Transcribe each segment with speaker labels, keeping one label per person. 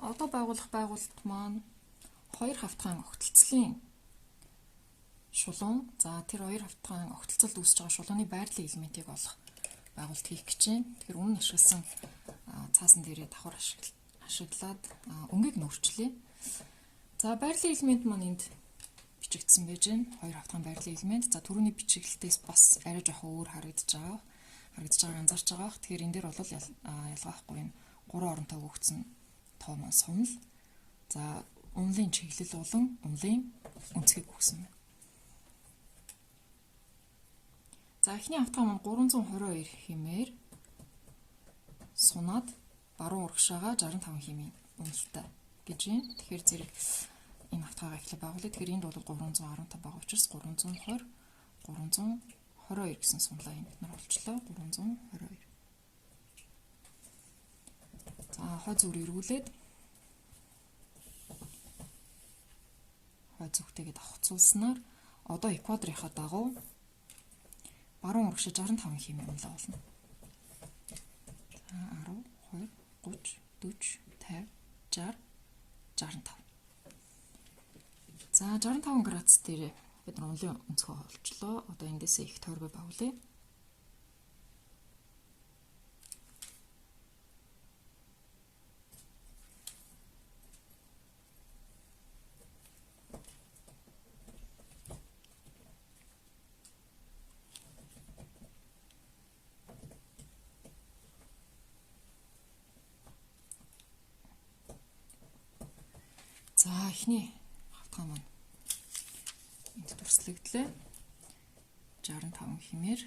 Speaker 1: одоо байгуулах байгууллага маань 2 хавтгайн огтлцлын шулуун. За тэр 2 хавтгайн огтлцолд үүсэж байгаа шулууны байрлалын элементийг олох байгуулалт хийх гэж байна. Тэгэхээр өмнө ашигласан цаасан дээрээ давхар ашиглаад өнгийг нөрчлээ. За байрлалын элемент маань энд бичигдсэн байж байна. 2 хавтгайн байрлалын элемент. За түрүүний бичиглэлтээс бас арай жоохон өөр харагдаж байгааг анзаарч байгаа. Тэгэхээр энэ дээр бол ялгаахгүй энэ 3 оронтой өгөгдсөн тоо маань сумал. За унлын чиглэл болон унлын өнцгийг өгсөн байна. За эхний хавтгай маань 322 хэмээр сунаад баруун урагшаага 65 хэмээн уналтай гэж байна. Тэгэхээр зэрэг энэ хавтгайгаа эхлээ байгуулъя. Тэгэхээр энд бол 315 байгаа учраас 320 322 гэсэн сунлаа энд бид нар олчлоо. 322. За хой зүг эргүүлээд хой зүгтээгээ давхцуулснаар одоо экваторынхаа дагуу баруун урагшаа 65 хэмээн унлаа болно. За 10 20 30 40 50 60 65. За 65 градус дээр бид нар унлын өнцгөө олчлоо. Одоо эндээсээ их тойргоо байгуулъя. За эхний хавтгай маань энд дүрслэгдлээ. 65 хэмээр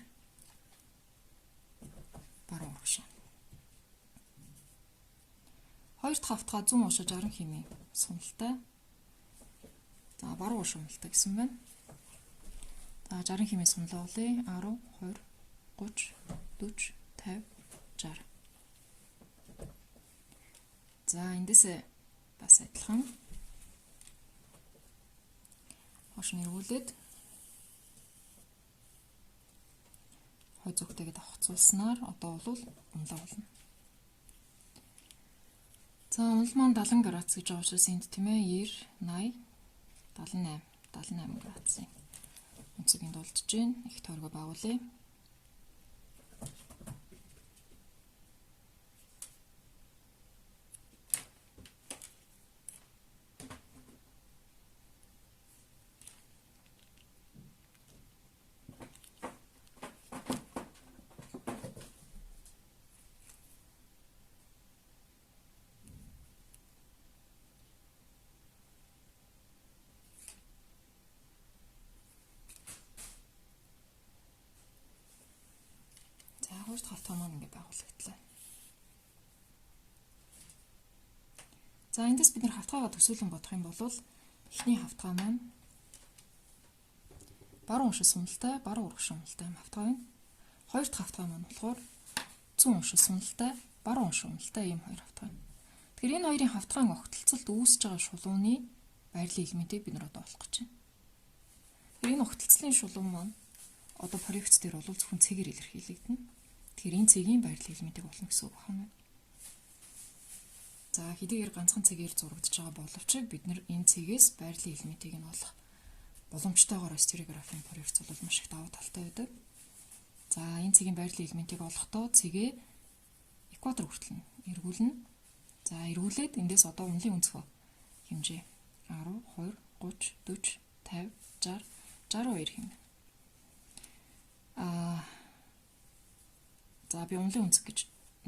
Speaker 1: баруун урагшаа. Хоёр дахь хавтгай зүүн урагшаа 60 хэмээн суналтай. За баруун урагшаа суналтай гэсэн байна. За 60 хэмээн сунлаа болъё. 10 20 30 40 50 60. За эндээсээ бас адилхан хоош нь эргүүлээд хой зүгтээгээ давхцуулснаар одоо бол унлаа болно. За унал маань 70 градус гэж байгаа учраас энд тийм ээ 90 80 78 градусын өнцөг энд олдож байна. Их тойргоо байгуулъя. Хавтгай маань ингэ байгуулагдлаа. За эндээс бид нар хавтгайгаа төсөөлөн бодох юм бол эхний хавтгай маань баруун урагшаа суналтай, баруун урагшаа суналтай хавтгай байна. Хоёр дахь хавтгай маань болохоор зүүн урагшаа суналтай, баруун урагшаа суналтай ийм хоёр хавтгай байна. Тэгэхээр энэ хоёрын хавтгайн огтлцолд үүсэж байгаа шулууны байрлалын элементийг бид нар одоо олох гэж байна. Тэгэхээр энэ огтлцлын шулуун маань одоо проекц дээр бол зөвхөн цэгээр илэрхийлэгдэнэ. Тэгэхээр энэ цэгийн байрлалын элементийг олно гэсэн үг байна. За хэдийгээр ганцхан цэгээр зурагдж байгаа боловч бид нар энэ цэгээс байрлалын элементийг нь олох боломжтойгоор стереографийн проекц бол маш их давуу талтай байдаг. За энэ цэгийн байрлалын элементийг олохдоо цэгээ экватор хүртэл эргүүлнэ. За эргүүлээд эндээс одоо унлын өнцгөө хэмжээ 10 20 30 40 50 60 62 хэмнэ. За би унлын өнцөг гэж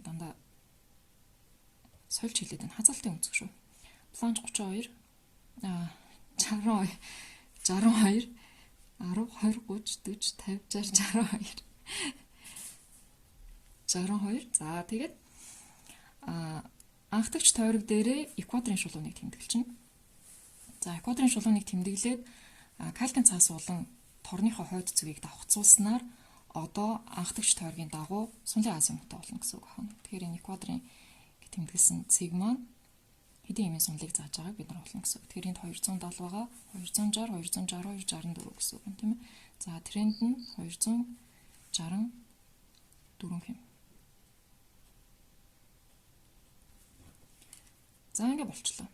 Speaker 1: дандаа сольж хэлээд байна. Хазаалтын өнцөг шүү. Планж 32 62 10 20 30 40 50 60 62 За тэгээд анхдагч тойрог дээрээ экваторын шулууныг тэмдэглэж байна. За экваторын шулууныг тэмдэглээд кальтын цаас болон торныхоо хойд зүгийг давхцуулснаар одоо анхдагч тойргийн дагуу сунлын азимуттай болно гэсэн үг байна. Тэгэхээр энэ экваторын тэмдэглэсэн цэг маань хэдийн хэмээн сунлыг зааж байгааг бид нар олно гэсэн үг. Тэгэхээр энд 270 байгаа, 260, 262, 64 гэсэн үг юм тийм ээ. За тренд нь 264 хэм. За ингэ болчлоо.